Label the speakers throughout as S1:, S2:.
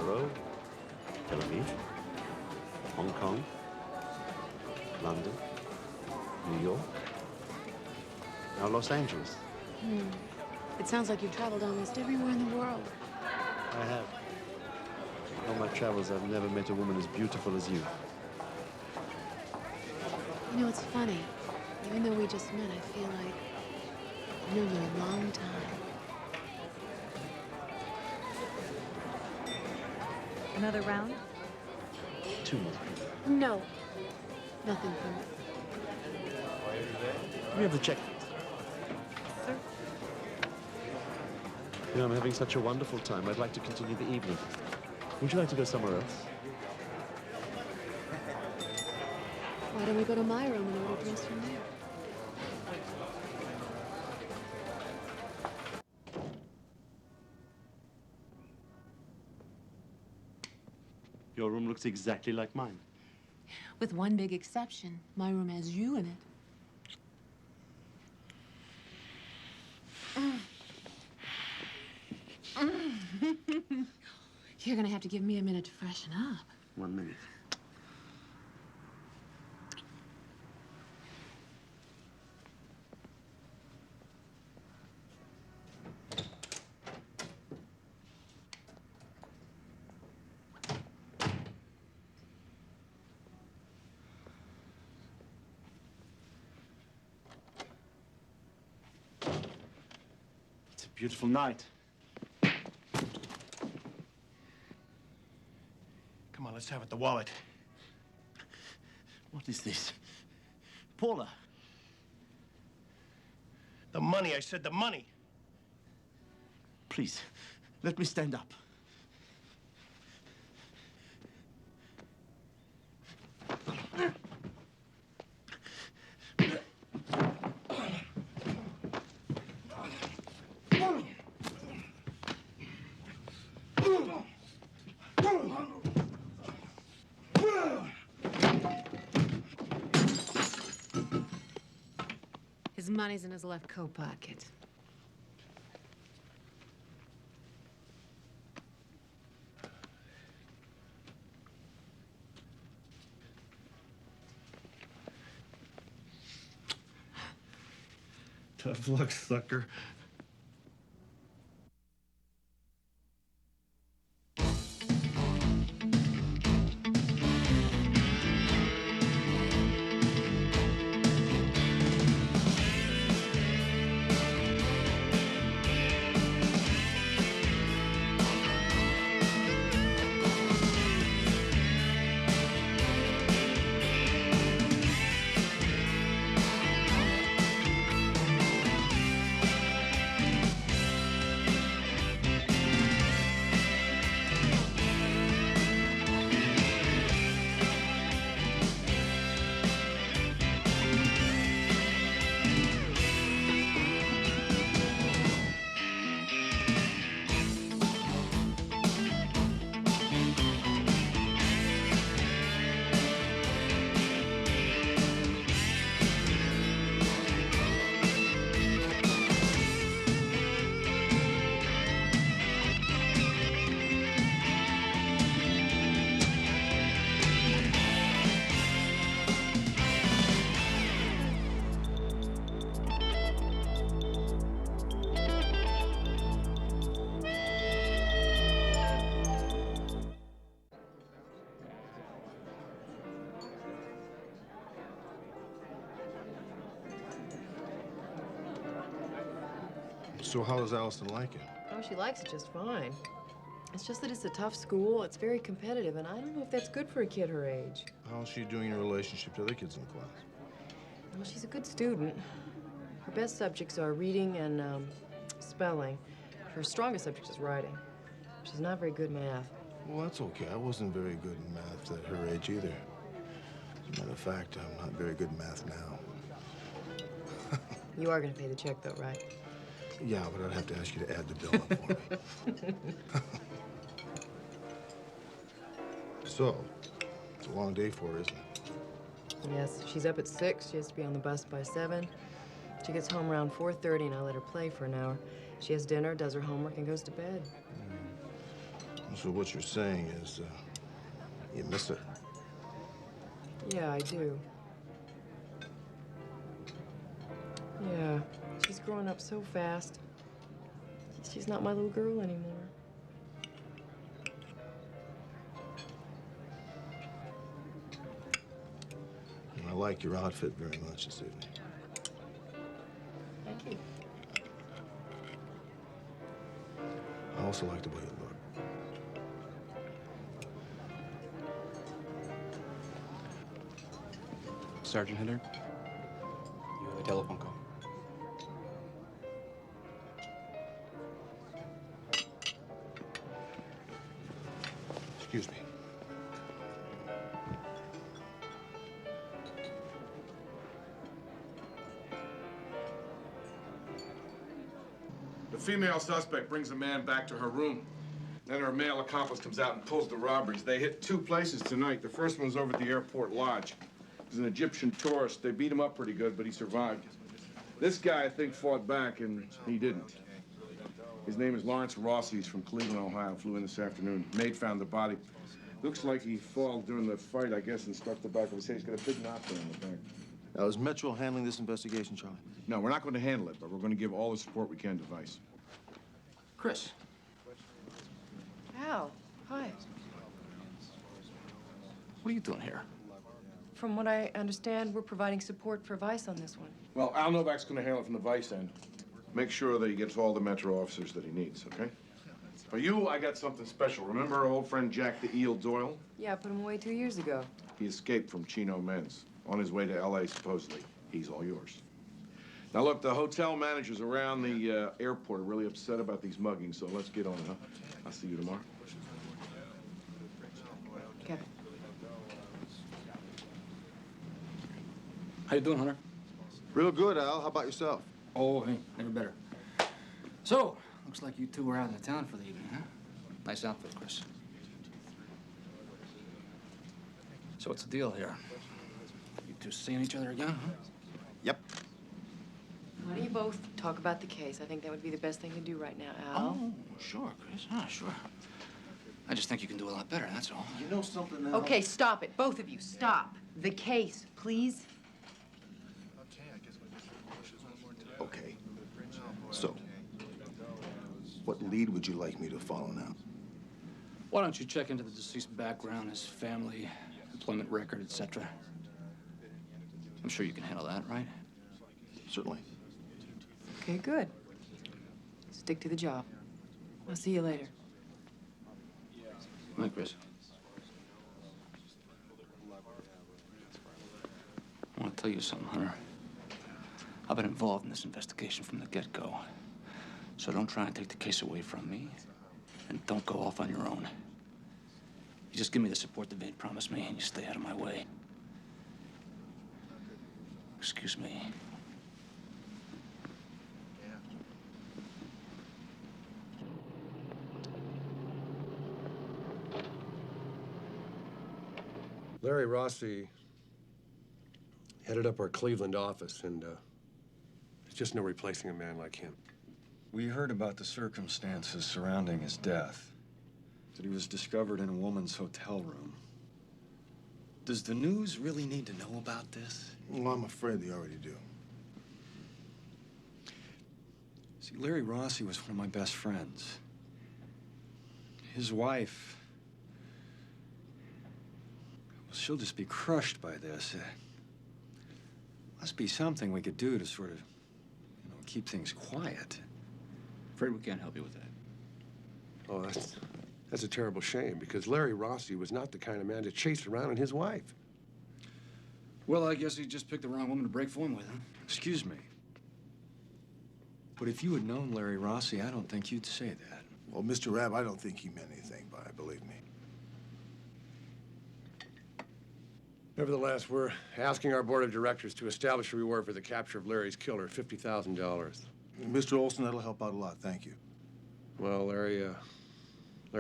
S1: Cairo, Tel Aviv, Hong Kong, London, New York, now Los Angeles.
S2: It sounds like you've traveled almost everywhere in the world.
S1: I have. In all my travels, I've never met a woman as beautiful as you.
S2: You know, it's funny. Even though we just met, I feel like I've known you a long time.
S3: Another round?
S1: 2 more.
S2: No. Nothing for me.
S1: We have the check.
S3: Sir?
S1: You know, I'm having such a wonderful time. I'd like to continue the evening. Would you like to go somewhere else?
S2: Why don't we go to my room and order drinks from there?
S1: Your room looks exactly like mine.
S2: With one big exception. My room has you in it. You're gonna have to give me a minute to freshen up.
S1: 1 minute. It's a beautiful night.
S4: Come on, let's have it. The wallet.
S1: What is this? Paula.
S4: The money, I said the money.
S1: Please, let me stand up.
S2: His money's in his left coat pocket.
S4: Tough luck, sucker.
S5: So how does Allison like it?
S6: Oh, she likes it just fine. It's just that it's a tough school. It's very competitive, and I don't know if that's good for a kid her age.
S5: How's she doing in relationship to other kids in the class?
S6: Well, she's a good student. Her best subjects are reading and spelling. Her strongest subject is writing. She's not very good at math.
S5: Well, that's okay. I wasn't very good in math at her age either. As a matter of fact, I'm not very good at math now.
S6: You are going to pay the check, though, right?
S5: Yeah, but I'd have to ask you to add the bill up for me. So, it's a long day for her, isn't it?
S6: Yes, she's up at 6. She has to be on the bus by 7. She gets home around 4:30, and I let her play for an hour. She has dinner, does her homework, and goes to bed.
S5: So what you're saying is, you miss her?
S6: Yeah, I do. Yeah, she's growing up so fast. She's not my little girl anymore.
S5: I like your outfit very much this evening.
S6: Thank you.
S5: I also like the way you look.
S7: Sergeant Hinder, you have a telephone call.
S5: Excuse me.
S8: The female suspect brings a man back to her room. Then her male accomplice comes out and pulls the robberies. They hit 2 places tonight. The first one was over at the airport lodge. He's an Egyptian tourist. They beat him up pretty good, but he survived. This guy, I think, fought back, and he didn't. His name is Lawrence Rossi. He's from Cleveland, Ohio. Flew in this afternoon. Maid found the body. Looks like he fell during the fight, I guess, and struck the back of his head. He's got a big knock there on the back.
S5: Now, is Metro handling this investigation, Charlie?
S8: No, we're not going to handle it, but we're going to give all the support we can to Vice.
S7: Chris.
S6: Al, hi.
S7: What are you doing here?
S6: From what I understand, we're providing support for Vice on this one.
S8: Well, Al Novak's going to handle it from the Vice end. Make sure that he gets all the Metro officers that he needs, okay? For you, I got something special. Remember our old friend Jack the Eel Doyle?
S6: Yeah, I put him away 2 years ago.
S8: He escaped from Chino Men's. On his way to L.A., supposedly. He's all yours. Now, look, the hotel managers around the airport are really upset about these muggings, so let's get on it, huh? I'll see you tomorrow.
S6: Kevin.
S7: How you doing, Hunter?
S5: Real good, Al. How about yourself?
S7: Oh, hey, never better. So, looks like you two were out in the town for the evening, huh? Nice outfit, Chris. So what's the deal here? You two seeing each other again, huh?
S5: Yep.
S6: Why don't you both talk about the case? I think that would be the best thing to do right now, Al.
S7: Oh, sure, Chris. Ah, sure. I just think you can do a lot better, that's all.
S5: You know something, Al?
S6: Okay, stop it. Both of you, stop. The case, please.
S5: Okay. So, what lead would you like me to follow now?
S7: Why don't you check into the deceased's background, his family, employment record, etc. I'm sure you can handle that, right?
S5: Certainly.
S6: Okay, good. Stick to the job. I'll see you later.
S7: Hi, Chris. I want to tell you something, Hunter. I've been involved in this investigation from the get-go. So don't try and take the case away from me, and don't go off on your own. You just give me the support the maid promised me, and you stay out of my way. Excuse me.
S9: Larry Rossi headed up our Cleveland office, and there's just no replacing a man like him.
S10: We heard about the circumstances surrounding his death. That he was discovered in a woman's hotel room. Does the news really need to know about this?
S5: Well, I'm afraid they already do.
S10: See, Larry Rossi was one of my best friends. His wife, well, she'll just be crushed by this. Must be something we could do to sort of, keep things quiet.
S7: Afraid we can't help you with that.
S9: Oh, that's a terrible shame, because Larry Rossi was not the kind of man to chase around his wife.
S7: Well, I guess he just picked the wrong woman to break form with, huh?
S10: Excuse me. But if you had known Larry Rossi, I don't think you'd say that.
S5: Well, Mr. Rabb, I don't think he meant anything by it, believe me.
S9: Nevertheless, we're asking our board of directors to establish a reward for the capture of Larry's killer, $50,000.
S5: Mr. Olson, that'll help out a lot. Thank you.
S9: Well, Larry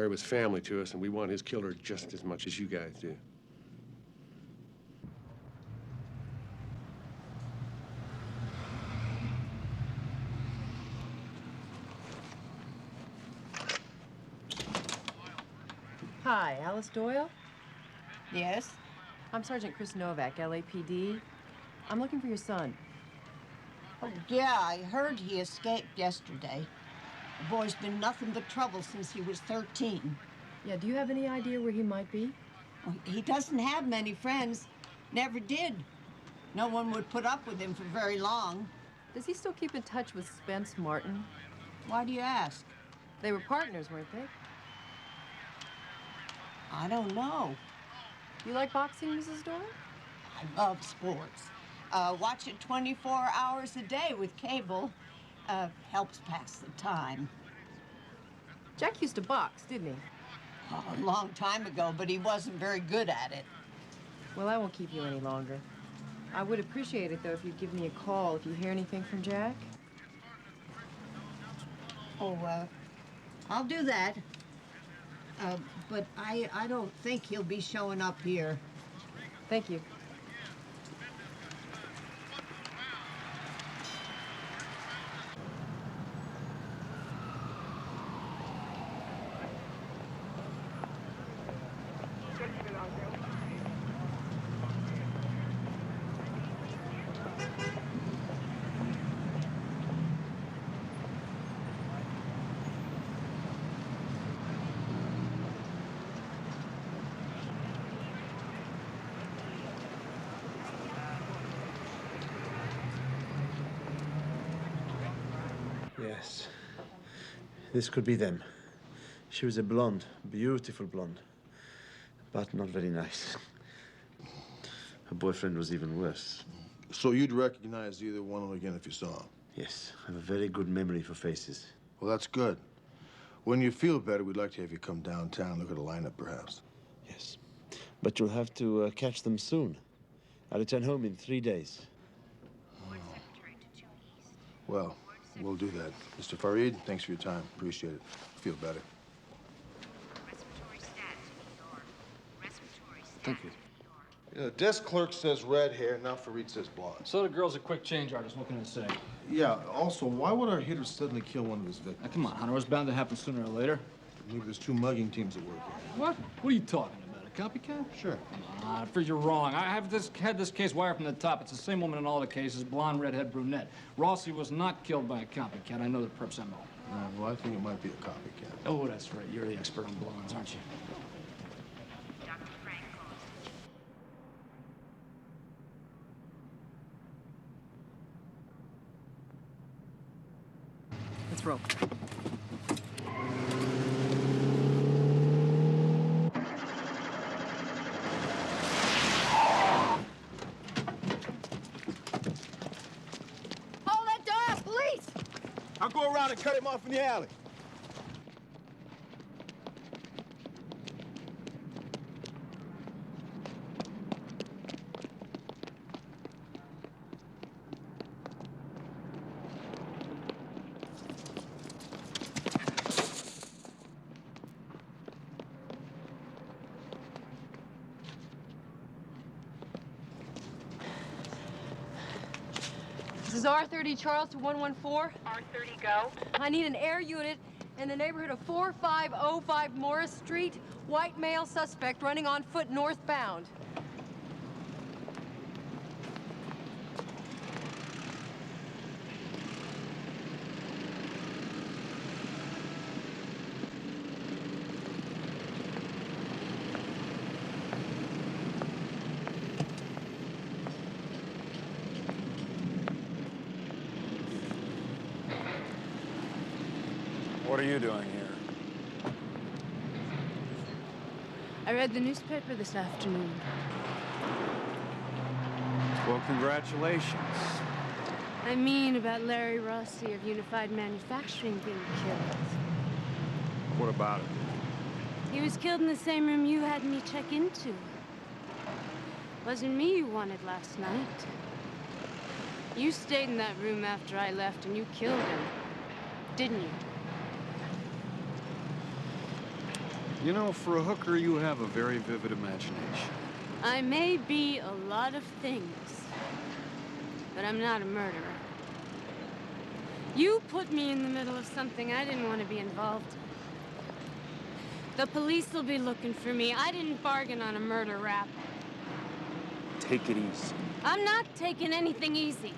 S9: was family to us, and we want his killer just as much as you guys do.
S6: Hi, Alice Doyle?
S11: Yes?
S6: I'm Sergeant Chris Novak, LAPD. I'm looking for your son.
S11: Oh, yeah, I heard he escaped yesterday. The boy's been nothing but trouble since he was 13.
S6: Yeah, do you have any idea where he might be?
S11: Well, he doesn't have many friends. Never did. No one would put up with him for very long.
S6: Does he still keep in touch with Spence Martin?
S11: Why do you ask?
S6: They were partners, weren't they?
S11: I don't know.
S6: You like boxing, Mrs. Doyle?
S11: I love sports. Watch it 24 hours a day with cable. Helps pass the time.
S6: Jack used to box, didn't he?
S11: A long time ago, but he wasn't very good at it.
S6: Well, I won't keep you any longer. I would appreciate it, though, if you'd give me a call if you hear anything from Jack.
S11: Oh, I'll do that. But I don't think he'll be showing up here.
S6: Thank you.
S1: Yes. This could be them. She was a blonde, beautiful blonde, but not very nice. Her boyfriend was even worse.
S5: So you'd recognize either one of them again if you saw them?
S1: Yes, I have a very good memory for faces.
S5: Well, that's good. When you feel better, we'd like to have you come downtown, look at a lineup, perhaps.
S1: Yes. But you'll have to catch them soon. I return home in 3 days.
S5: Well, we'll do that. Mr. Farid, thanks for your time. Appreciate it. Feel better.
S7: Thank you.
S5: The desk clerk says red hair, now Farid says blonde.
S7: So the girl's a quick change artist. What can I say?
S5: Yeah, also, why would our hitter suddenly kill one of his victims?
S7: Now, come on, Hunter. It was bound to happen sooner or later.
S5: Maybe there's 2 mugging teams at work here.
S7: What? What are you talking about? A copycat?
S5: Sure.
S7: I fear you're wrong. I have had this case wired from the top. It's the same woman in all the cases, blonde, redhead, brunette. Rossi was not killed by a copycat. I know the perp's MO.
S5: Well, I think it might be a copycat.
S7: Oh, that's right. You're the expert on blondes, aren't you?
S6: Let's roll.
S11: Hold that door, police!
S5: I'll go around and cut him off in the alley.
S6: This is R30 Charles to 114.
S12: R30 go.
S6: I need an air unit in the neighborhood of 4505 Morris Street. White male suspect running on foot northbound.
S10: What are you doing here?
S2: I read the newspaper this afternoon.
S10: Well, congratulations.
S2: I mean about Larry Rossi of Unified Manufacturing being killed.
S10: What about it?
S2: He was killed in the same room you had me check into. Wasn't me you wanted last night. You stayed in that room after I left and you killed him, didn't you?
S10: You know, for a hooker, you have a very vivid imagination.
S2: I may be a lot of things, but I'm not a murderer. You put me in the middle of something I didn't want to be involved The police will be looking for me. I didn't bargain on a murder rap.
S10: Take it easy.
S2: I'm not taking anything easy.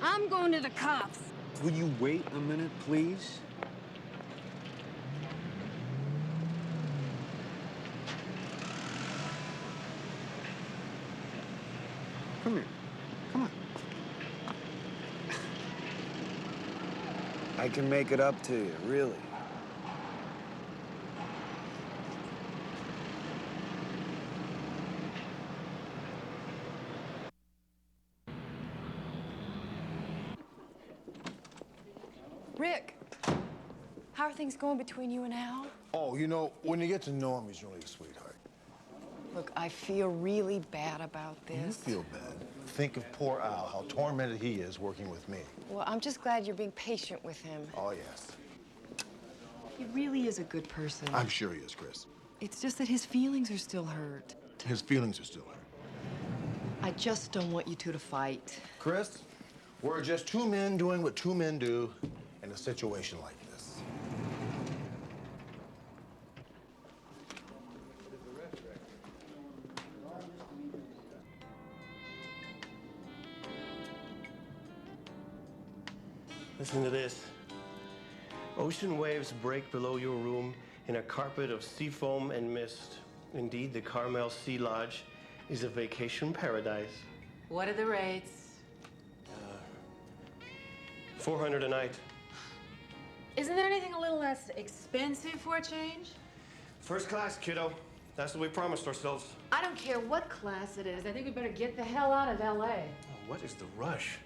S2: I'm going to the cops.
S10: Will you wait a minute, please? Come here. Come on.
S5: I can make it up to you, really.
S6: Rick, how are things going between you and Al?
S5: Oh, you know, when you get to know him, he's really a sweetheart.
S6: Look, I feel really bad about this.
S5: You feel bad. Think of poor Al, how tormented he is working with me.
S6: Well, I'm just glad you're being patient with him.
S5: Oh, yes.
S6: He really is a good person.
S5: I'm sure he is, Chris.
S6: It's just that his feelings are still hurt.
S5: His feelings are still hurt.
S6: I just don't want you two to fight.
S5: Chris, we're just two men doing what two men do in a situation like this.
S12: Listen to this. Ocean waves break below your room in a carpet of sea foam and mist. Indeed, the Carmel Sea Lodge is a vacation paradise.
S13: What are the rates?
S12: $400 a night.
S13: Isn't there anything a little less expensive for a change?
S12: First class, kiddo. That's what we promised ourselves.
S13: I don't care what class it is. I think we better get the hell out of LA.
S12: Oh, what is the rush?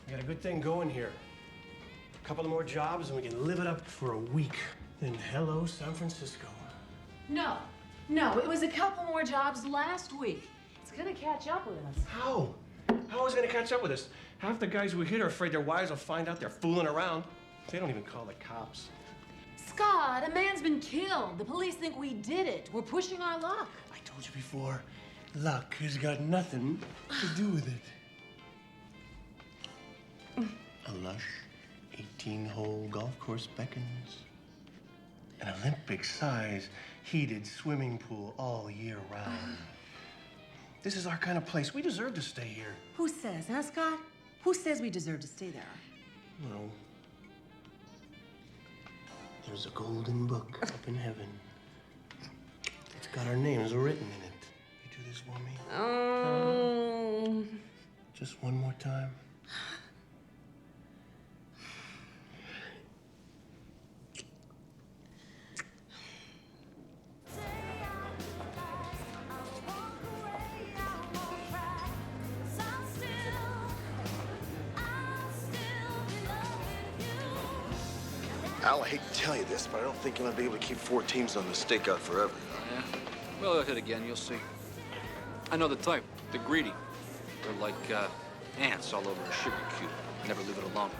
S12: We got a good thing going here. A couple of more jobs and we can live it up for a week. Then hello, San Francisco.
S13: No, it was a couple more jobs last week. It's gonna catch up with us.
S12: How? How is it gonna catch up with us? Half the guys we hit are afraid their wives will find out they're fooling around. They don't even call the cops.
S13: Scott, a man's been killed. The police think we did it. We're pushing our luck.
S12: I told you before, luck has got nothing to do with it. A lush 18-hole golf course beckons. An Olympic-size heated swimming pool all year round. This is our kind of place. We deserve to stay here.
S13: Who says, huh, Scott? Who says we deserve to stay there?
S12: Well, there's a golden book up in heaven. It's got our names written in it. You do this for me?
S13: Oh.
S12: Just one more time.
S5: Al, I hate to tell you this, but I don't think you're gonna be able to keep 4 teams on the stakeout forever.
S7: Yeah. Well, I'll hit again. You'll see. I know the type. They're greedy. They're like ants all over a sugar cube. Never leave it alone.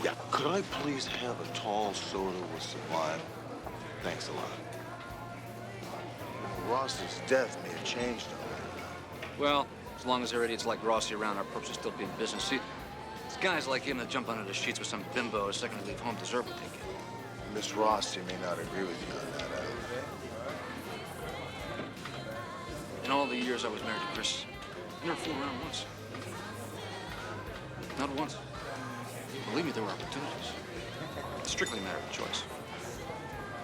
S5: Yeah. Could I please have a tall soda with some lime? Thanks a lot. Ross's death may have changed all that.
S7: Well, as long as there are idiots like Rossi around, our purpose will still be in business. See, it's guys like him that jump under the sheets with some bimbo a second to leave home deserve what they get.
S5: Miss Rossi may not agree with you on that, Al.
S7: In all the years I was married to Chris, I never fooled around once. Not once. Believe me, there were opportunities. It's strictly a matter of choice.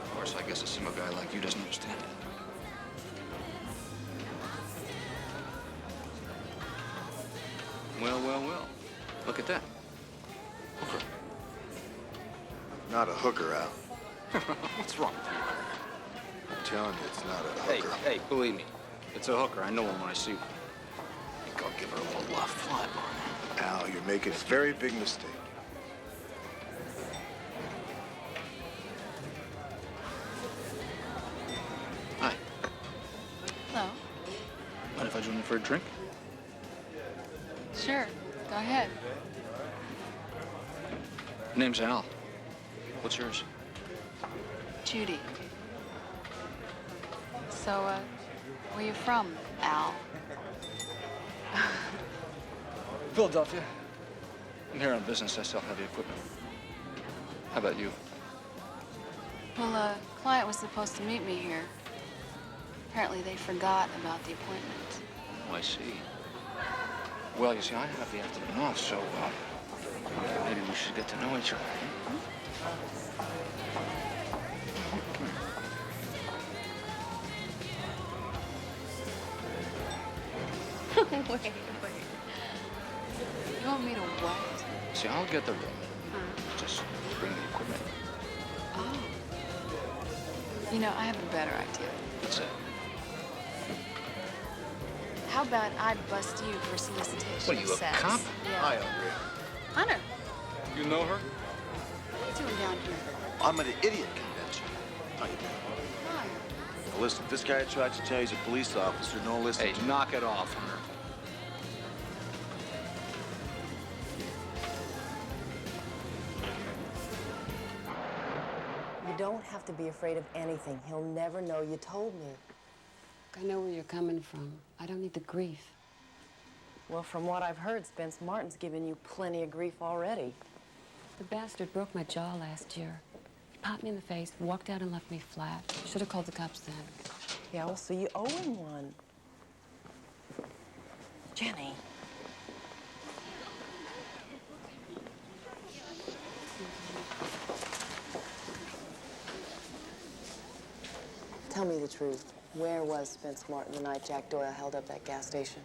S7: Of course, I guess a single guy like you doesn't understand it. Well. Look at that. Hooker.
S5: Not a hooker, Al.
S7: What's wrong with you?
S5: I'm telling you, it's not a hooker.
S7: Hey, believe me. It's a hooker. I know one when I see one. I think I'll give her a little fly bar.
S5: Al, you're making a very big mistake.
S7: Hi.
S14: Hello.
S7: Mind if I join you for a drink?
S14: Sure. Go ahead.
S7: Name's Al. What's yours?
S14: Judy. So, where you from, Al?
S7: Philadelphia. I'm here on business. I sell heavy equipment. How about you?
S14: Well, a client was supposed to meet me here. Apparently they forgot about the appointment.
S7: Oh, I see. Well, you see, I have the afternoon off, so maybe we should get to know each other.
S14: Wait. You want me to what?
S7: See, I'll get the room. Just bring the equipment.
S14: Oh. You know, I have a better idea.
S7: What's that?
S14: How about I bust you for solicitation
S7: What, are you
S14: of
S7: a
S14: sex?
S7: cop?
S14: Yeah.
S5: Hi, Andre.
S14: Hunter,
S10: You know her?
S14: what are you doing down here?
S15: I'm at an idiot convention. How you doing?
S14: Hi.
S15: Now listen, if this guy tries to tell you he's a police officer, don't listen
S7: Hey,
S15: to him.
S7: knock it off, Hunter.
S6: You don't have to be afraid of anything. He'll never know you told me.
S16: I know where you're coming from. I don't need the grief.
S6: Well, from what I've heard, Spence Martin's given you plenty of grief already.
S16: The bastard broke my jaw last year. He popped me in the face, walked out and left me flat. Should have called the cops then.
S6: Yeah, well, so you owe him one. Jenny. Tell me the truth. Where was Spence Martin the night Jack Doyle held up that gas station?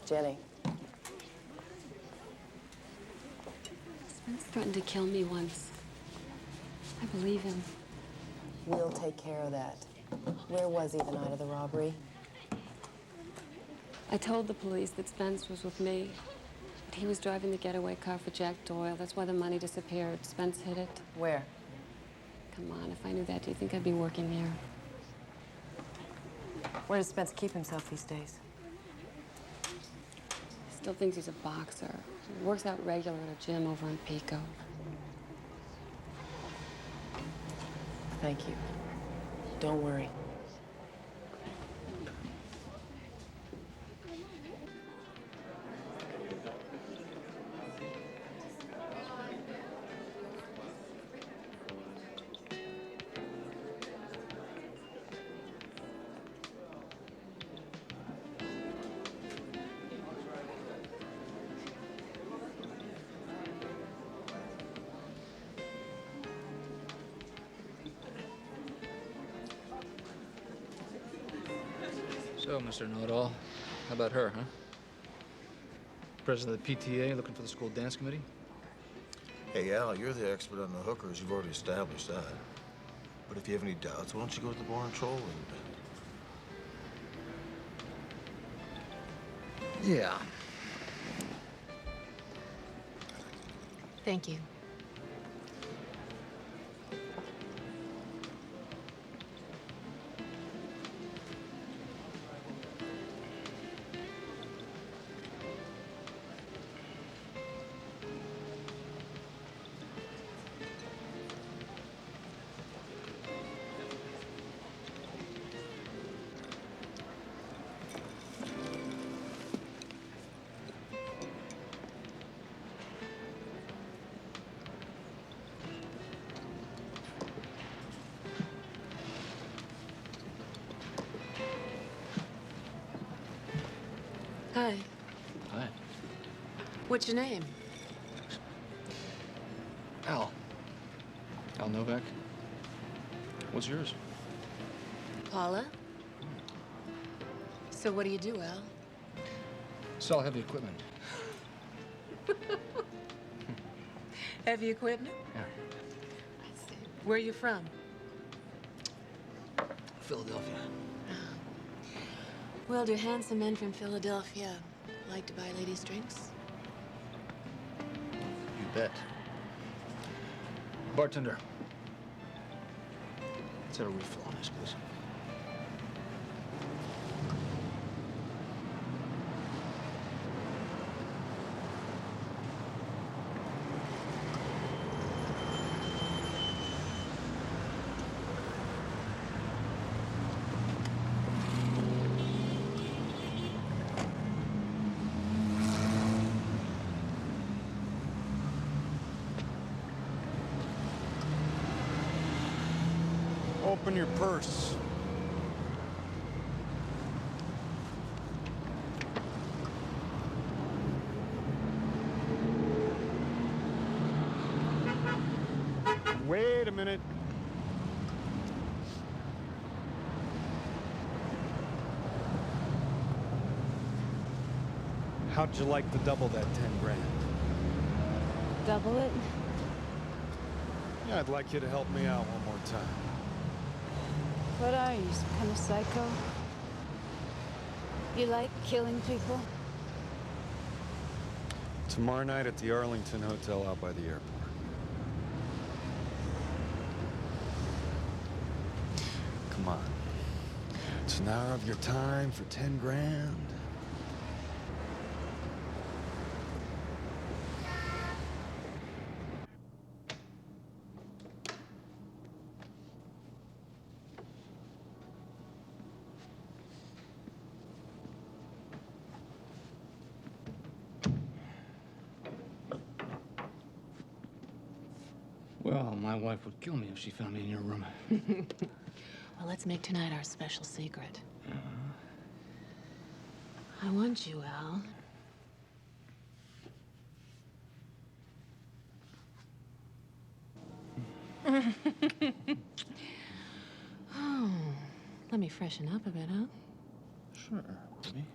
S6: Jenny.
S16: Spence threatened to kill me once. I believe him.
S6: We'll take care of that. Where was he the night of the robbery?
S16: I told the police that Spence was with me. But he was driving the getaway car for Jack Doyle. That's why the money disappeared. Spence hid it.
S6: Where?
S16: Come on, if I knew that, do you think I'd be working here?
S6: Where does Spence keep himself these days?
S16: He still thinks he's a boxer. He works out regular at a gym over in Pico.
S6: Thank you. Don't worry.
S7: So, Mr. Know-it-all, how about her, huh? President of the PTA looking for the school dance committee?
S5: Hey, Al, you're the expert on the hookers. You've already established that. But if you have any doubts, why don't you go to the bar and troll and...
S7: Yeah.
S13: Thank you. Hi.
S7: Hi.
S13: What's your name?
S7: Al. Al Novak. What's yours?
S13: Paula. So what do you do, Al?
S7: Sell heavy equipment.
S13: Heavy equipment?
S7: Yeah.
S13: I see. Where are you from?
S7: Philadelphia.
S13: Well, do handsome men from Philadelphia like to buy ladies' drinks?
S7: You bet. Bartender. Let's have a refill on this, please.
S10: Open your purse. Wait a minute. How'd you like to double that 10 grand?
S2: Double it?
S10: Yeah, I'd like you to help me out one more time.
S2: What are you, some kind of psycho? You like killing people?
S10: Tomorrow night at the Arlington Hotel out by the airport. Come on. It's an hour of your time for 10 grand.
S7: Well, my wife would kill me if she found me in your room.
S13: Well, let's make tonight our special secret. I want you, Al. Oh, let me freshen up a bit, huh?
S7: Sure, baby.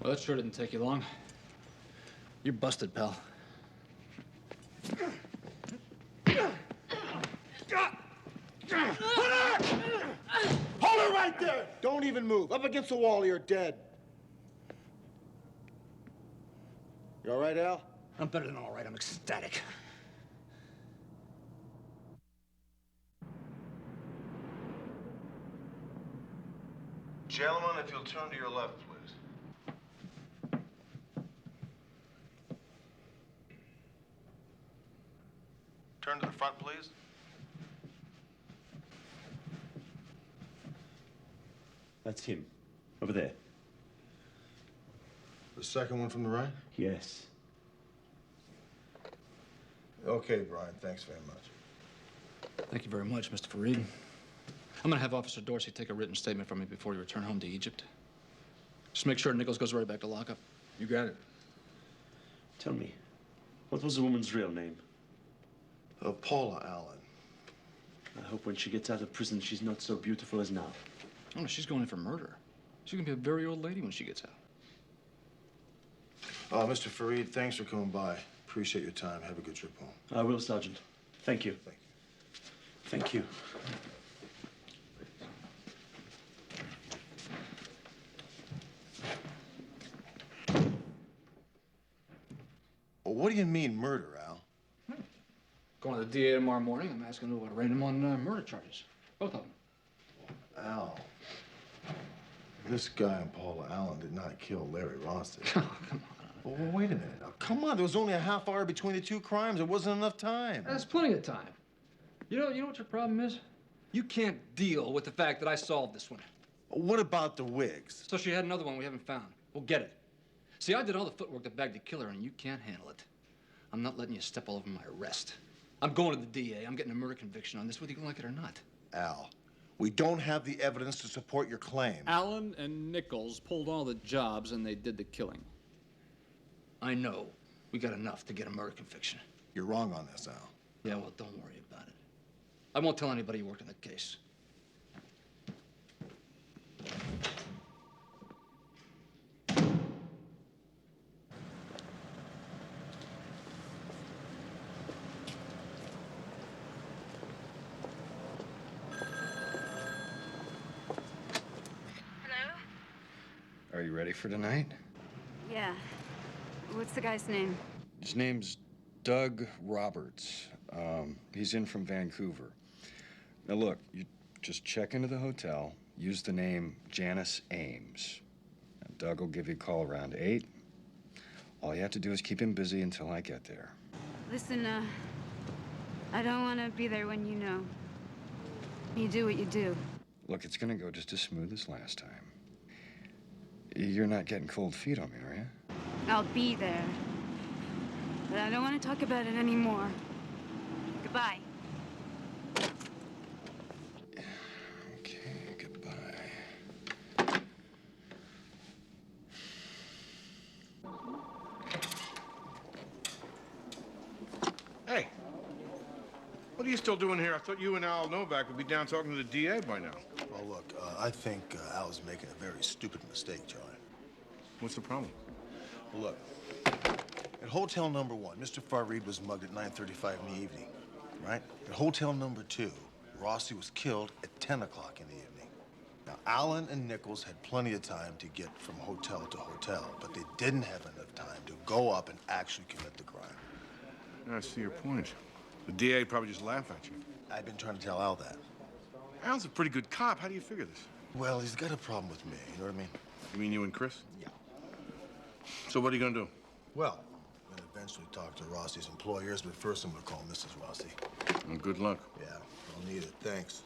S7: Well, that sure didn't take you long. You're busted, pal.
S5: Hold her right there! Don't even move. Up against the wall, you're dead. You all right, Al?
S7: I'm better than all right. I'm ecstatic.
S5: Gentlemen, if you'll turn to your left, please. Turn to the front, please.
S1: That's him. Over there.
S5: The second one from the right?
S1: Yes.
S5: Okay, Brian, thanks very much.
S7: Thank you very much, Mr. Fareed. I'm gonna have Officer Dorsey take a written statement from me before you return home to Egypt. Just make sure Nichols goes right back to lockup. You got it.
S1: Tell me, what was the woman's real name?
S5: Paula Allen.
S1: I hope when she gets out of prison, she's not so beautiful as now.
S7: Oh, no, she's going in for murder. She's gonna be a very old lady when she gets out.
S5: Mr. Fareed, thanks for coming by. Appreciate your time. Have a good trip home.
S1: I will, Sergeant. Thank you. Thank you.
S5: Well, what do you mean murder, Al?
S7: Going to the DA tomorrow morning. I'm asking to arraign him on murder charges. Both of them.
S5: Al, this guy and Paula Allen did not kill Larry Rossi.
S7: Oh, come on.
S5: Well, wait a minute. Now, come on. There was only a half hour between the two crimes. There wasn't enough time.
S7: That's plenty of time. You know what your problem is? You can't deal with the fact that I solved this one.
S5: What about the wigs?
S7: So she had another one we haven't found. We'll get it. See, I did all the footwork that bagged the killer, and you can't handle it. I'm not letting you step all over my arrest. I'm going to the DA. I'm getting a murder conviction on this, whether you like it or not.
S5: Al, we don't have the evidence to support your claim.
S17: Allen and Nichols pulled all the jobs, and they did the killing.
S7: I know. We got enough to get a murder conviction.
S5: You're wrong on this, Al.
S7: Yeah, well, don't worry about it. I won't tell anybody you worked on the case.
S10: Are you ready for tonight?
S2: Yeah. What's the guy's name?
S10: His name's Doug Roberts. He's in from Vancouver. Now, look, you just check into the hotel, use the name Janice Ames. And Doug will give you a call around 8. All you have to do is keep him busy until I get there.
S2: Listen, I don't want to be there when you know. You do what you do.
S10: Look, it's gonna go just as smooth as last time. You're not getting cold feet on me, are you?
S2: I'll be there. But I don't want to talk about it anymore. Goodbye.
S10: Okay, goodbye.
S8: Hey, what are you still doing here? I thought you and Al Novak would be down talking to the DA by now.
S5: Well, look, I think Al's making a very stupid mistake, John.
S8: What's the problem?
S5: Well, look, at hotel number 1, Mr. Farid was mugged at 9:35 in the evening, right? At hotel number 2, Rossi was killed at 10 o'clock in the evening. Now, Allen and Nichols had plenty of time to get from hotel to hotel, but they didn't have enough time to go up and actually commit the crime.
S8: I see your point. The DA probably just laugh at you.
S5: I've been trying to tell Al that.
S8: Al's a pretty good cop. How do you figure this?
S5: Well, he's got a problem with me, you know what I mean?
S8: You mean you and Chris?
S5: Yeah.
S8: So what are you gonna do?
S5: Well, I'm gonna eventually talk to Rossi's employers, but first I'm gonna call Mrs. Rossi.
S8: Well, good luck.
S5: Yeah, I'll need it. Thanks.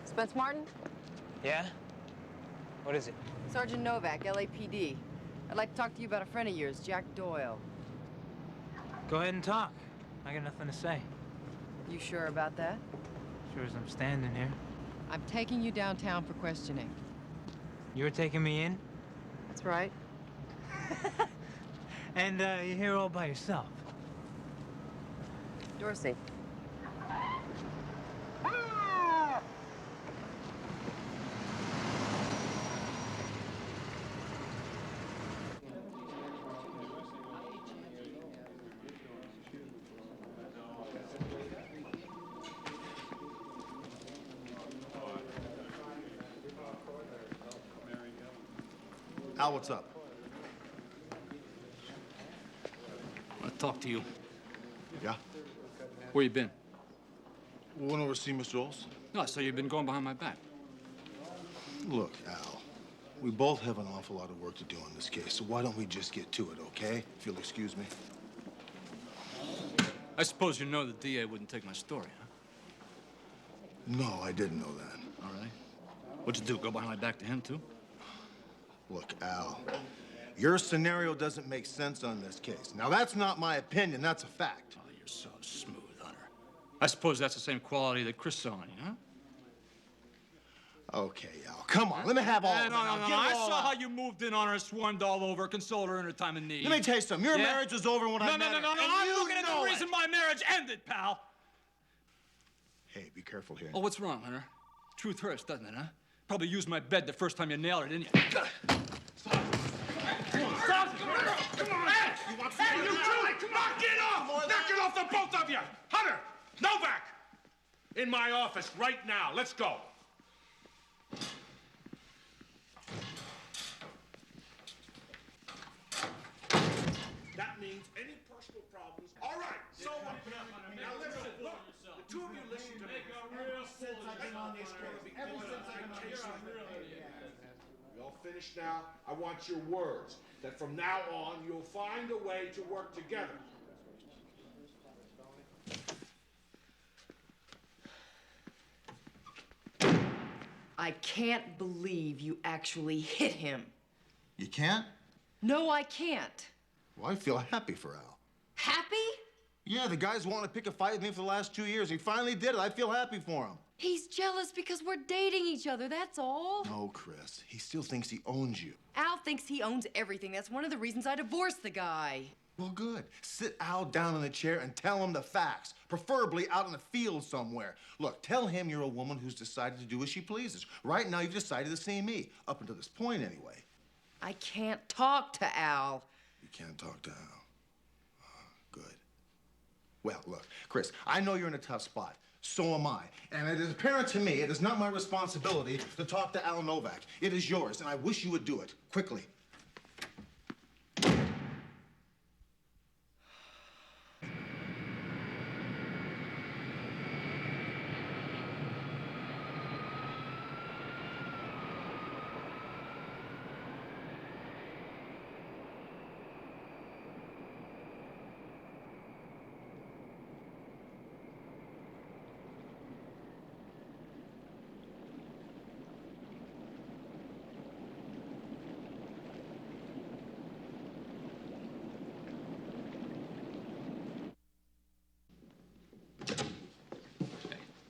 S6: Spence Martin?
S18: Yeah? What is it?
S6: Sergeant Novak, LAPD. I'd like to talk to you about a friend of yours, Jack Doyle.
S18: Go ahead and talk. I got nothing to say.
S6: You sure about that?
S18: Sure as I'm standing here.
S6: I'm taking you downtown for questioning.
S18: You're taking me in?
S6: That's right.
S18: And you're here all by yourself.
S6: Dorsey.
S5: Al, what's up?
S7: I want to talk to you.
S5: Yeah?
S7: Where you been?
S5: We went over to see Mr. Olson.
S7: No, I saw you've been going behind my back.
S5: Look, Al, we both have an awful lot of work to do on this case, so why don't we just get to it, okay? If you'll excuse me.
S7: I suppose you know the DA wouldn't take my story, huh?
S5: No, I didn't know that.
S7: All right. What'd you do, go behind my back to him, too?
S5: Look, Al, your scenario doesn't make sense on this case. Now, that's not my opinion, that's a fact.
S7: Oh, you're so smooth, Hunter. I suppose that's the same quality that Chris saw in you, huh?
S5: Okay, Al, come on, let me have all of it.
S7: No. I saw how you moved in on her, swarmed all over, consoled her in her time of need.
S5: Let me tell you something. Your marriage was over when I met her.
S7: No. I'm looking at the reason my marriage ended, pal.
S5: Hey, be careful here.
S7: Oh, what's wrong, Hunter? Truth hurts, doesn't it, huh? Probably used my bed the first time you nailed her, didn't you?
S8: Stop! Come on! Hey! You want hey, you two! Knock it off! Knock it off, the both of you! Hunter! Novak! In my office right now. Let's go. That means any personal problems. All right. So now listen. Look, the two of you listen to me. Ever since I've been on this case, we all finished now. I want your words that from now on you'll find a way to work together.
S6: I can't believe you actually hit him.
S5: You can't?
S6: No, I can't.
S5: Well, I feel happy for Al.
S6: Happy?
S5: Yeah, the guy's wanted to pick a fight with me for the last 2 years. He finally did it. I feel happy for him.
S6: He's jealous because we're dating each other, that's all.
S5: No, Chris. He still thinks he owns you.
S6: Al thinks he owns everything. That's one of the reasons I divorced the guy.
S5: Well, good. Sit Al down in the chair and tell him the facts, preferably out in the field somewhere. Look, tell him you're a woman who's decided to do as she pleases. Right now, you've decided to see me, up until this point, anyway.
S6: I can't talk to Al.
S5: You can't talk to Al. Good. Well, look, Chris, I know you're in a tough spot. So am I. And it is apparent to me it is not my responsibility to talk to Al Novak. It is yours, and I wish you would do it quickly.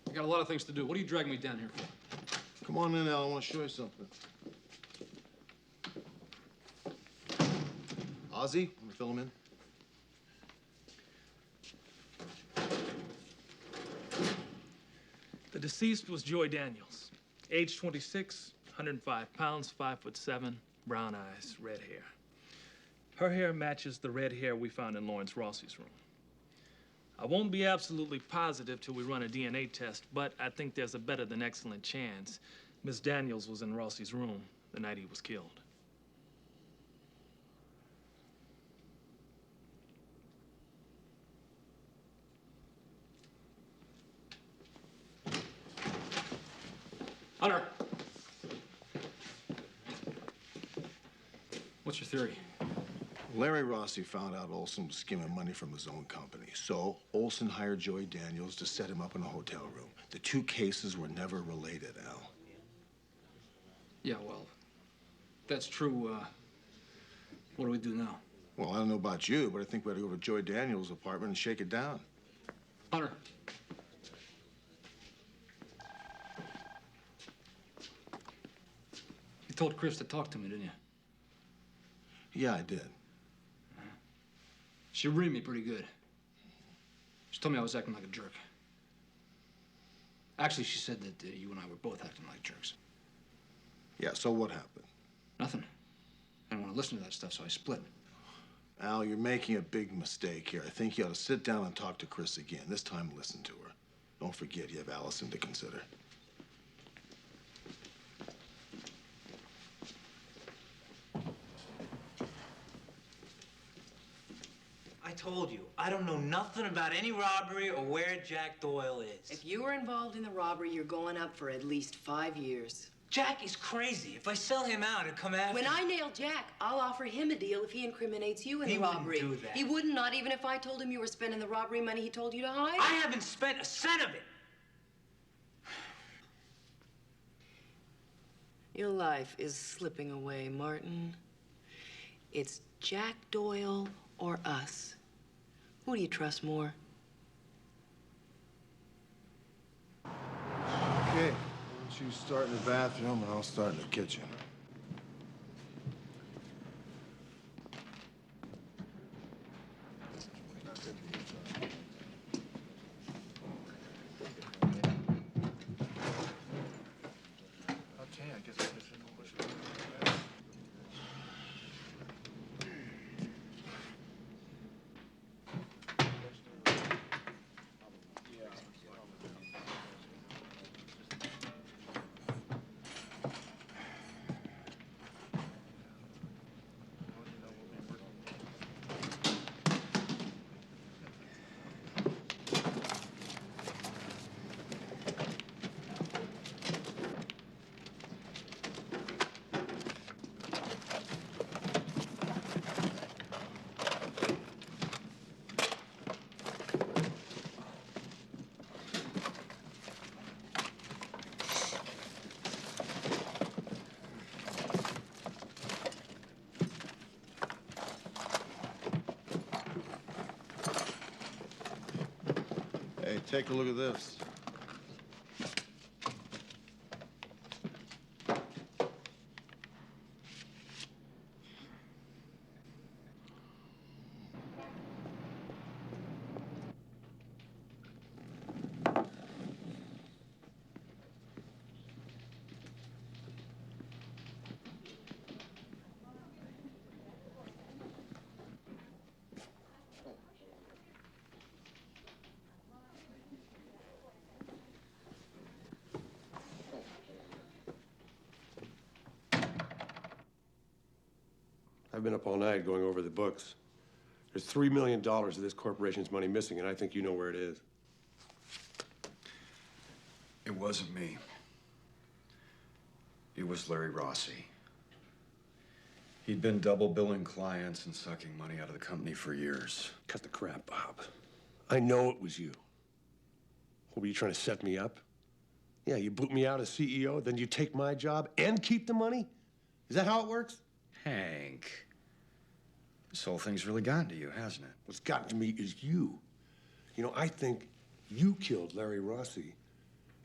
S17: I got a lot of things to do. What are you dragging me down here for?
S5: Come on in, Al. I want to show you something. Ozzy, want to fill him in?
S19: The deceased was Joy Daniels, age 26, 105 pounds, 5'7", brown eyes, red hair. Her hair matches the red hair we found in Lawrence Rossi's room. I won't be absolutely positive till we run a DNA test, but I think there's a better than excellent chance Miss Daniels was in Rossi's room the night he was killed.
S17: Hunter! What's your theory?
S5: Larry Rossi found out Olson was skimming money from his own company. So Olson hired Joy Daniels to set him up in a hotel room. The two cases were never related, Al.
S17: Yeah, well, if that's true, what do we do now?
S5: Well, I don't know about you, but I think we ought to go to Joy Daniels' apartment and shake it down.
S17: Hunter. You told Chris to talk to me, didn't you?
S5: Yeah, I did.
S17: She reamed me pretty good. She told me I was acting like a jerk. Actually, she said that you and I were both acting like jerks.
S5: Yeah, so what happened?
S17: Nothing. I didn't want to listen to that stuff, so I split.
S5: Al, you're making a big mistake here. I think you ought to sit down and talk to Chris again. This time, listen to her. Don't forget you have Allison to consider.
S18: I told you, I don't know nothing about any robbery or where Jack Doyle is.
S6: If you were involved in the robbery, you're going up for at least 5 years.
S18: Jack is crazy. If I sell him out, he'll come after
S6: When
S18: me.
S6: I nail Jack, I'll offer him a deal if he incriminates you in
S18: He
S6: the
S18: wouldn't
S6: robbery.
S18: do that.
S6: He wouldn't, not even if I told him you were spending the robbery money he told you to hide.
S18: I haven't spent a cent of it.
S6: Your life is slipping away, Martin. It's Jack Doyle or us. Who do you trust more?
S5: Okay, why don't you start in the bathroom and I'll start in the kitchen. Okay, I guess I shouldn't push it. Hey, take a look at this.
S9: I've been up all night going over the books. There's $3 million of this corporation's money missing, and I think you know where it is.
S10: It wasn't me. It was Larry Rossi. He'd been double billing clients and sucking money out of the company for years.
S9: Cut the crap, Bob. I know it was you. What, were you trying to set me up? Yeah, you boot me out as CEO, then you take my job and keep the money? Is that how it works?
S10: Hank, this whole thing's really gotten to you, hasn't it?
S9: What's gotten to me is you. You know, I think you killed Larry Rossi,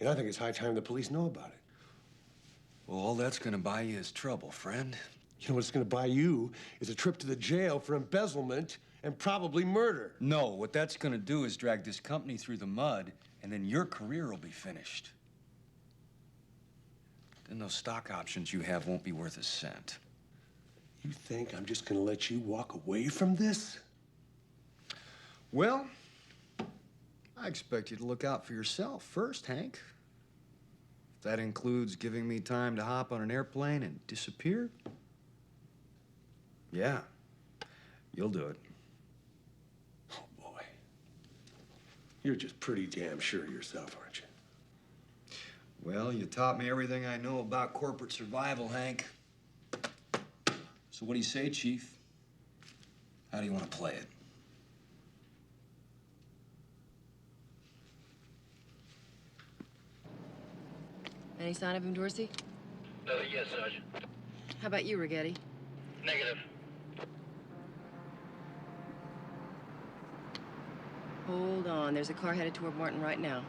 S9: and I think it's high time the police know about it.
S10: Well, all that's gonna buy you is trouble, friend.
S9: You know what it's gonna buy you is a trip to the jail for embezzlement and probably murder.
S10: No, what that's gonna do is drag this company through the mud, and then your career will be finished. Then those stock options you have won't be worth a cent.
S9: You think I'm just gonna let you walk away from this?
S10: Well, I expect you to look out for yourself first, Hank. If that includes giving me time to hop on an airplane and disappear, yeah, you'll do it.
S9: Oh, boy. You're just pretty damn sure of yourself, aren't you?
S10: Well, you taught me everything I know about corporate survival, Hank. So what do you say, Chief? How do you want to play it?
S6: Any sign of him, Dorsey?
S18: Yes, Sergeant.
S6: How about you, Rigetti?
S18: Negative.
S6: Hold on. There's a car headed toward Martin right now.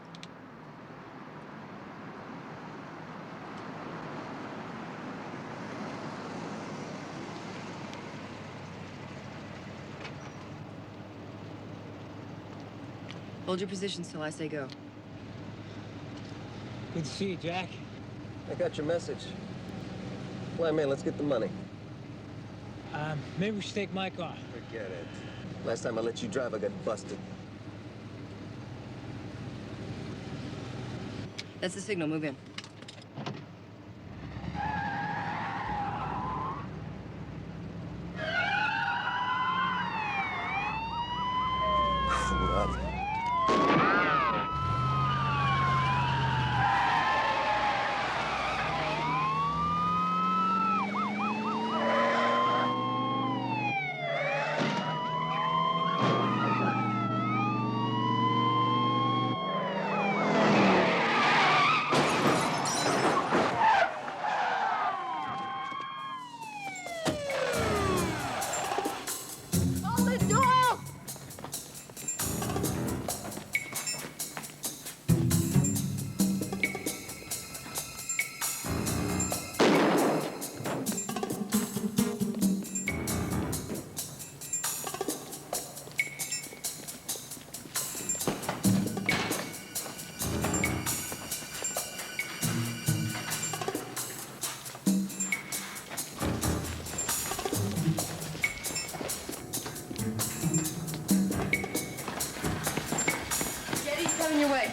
S6: Hold your positions till I say go.
S20: Good to see you, Jack.
S21: I got your message. Fly, man, let's get the money.
S20: Maybe we should take my car.
S21: Forget it. Last time I let you drive, I got busted.
S6: That's the signal. Move in.
S21: Fool up.
S6: Your way.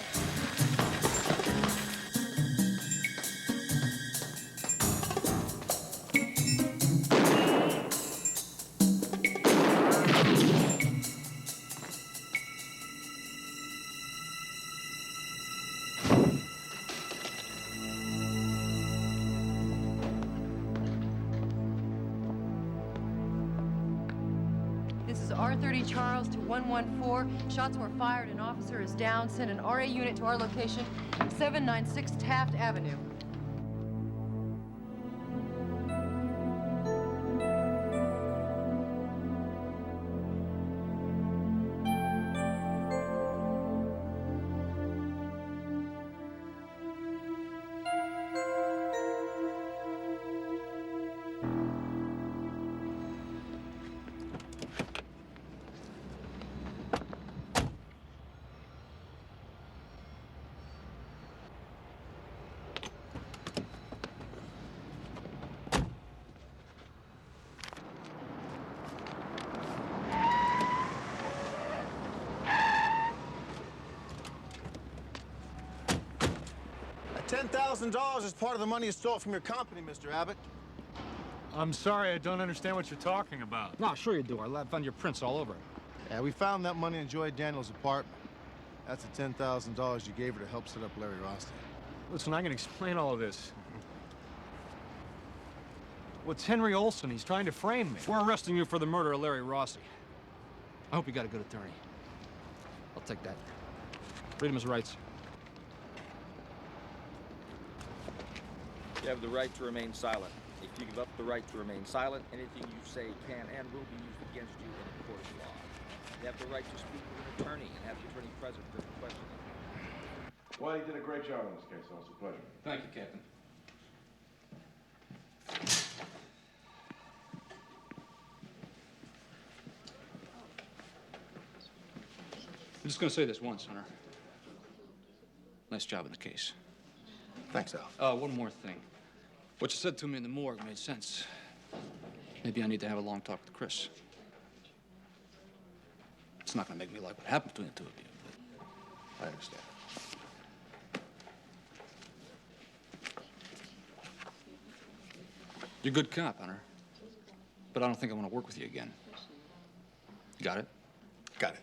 S6: This is R30 Charles to 114. Shots were fired. An officer is down. Send an RA unit to our location, 796 Taft Avenue.
S5: $10,000 is part of the money you stole from your company, Mr. Abbott.
S3: I'm sorry, I don't understand what you're talking about.
S22: No, sure you do. I found your prints all over it.
S5: Yeah, we found that money in Joy Daniels' apartment. That's the $10,000 you gave her to help set up Larry Rossi.
S3: Listen, I can explain all of this. What's Henry Olson? He's trying to frame me.
S22: We're arresting you for the murder of Larry Rossi. I hope you got a good attorney. I'll take that. Read him his rights.
S23: You have the right to remain silent. If you give up the right to remain silent, anything you say can and will be used against you in a court of law. You have the right to speak with an attorney and have the attorney present during questioning.
S8: Well, you did a great job in this case. It was a pleasure.
S7: Thank you, Captain. I'm just gonna say this once, Hunter. Nice job in the case.
S5: Thanks, Al.
S7: One more thing. What you said to me in the morgue made sense. Maybe I need to have a long talk with Chris. It's not gonna make me like what happened between the two of you, but
S5: I understand.
S7: You're a good cop, Hunter. But I don't think I want to work with you again. You got it?
S5: Got it.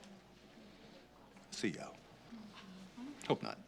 S5: See you, Al.
S7: Hope not.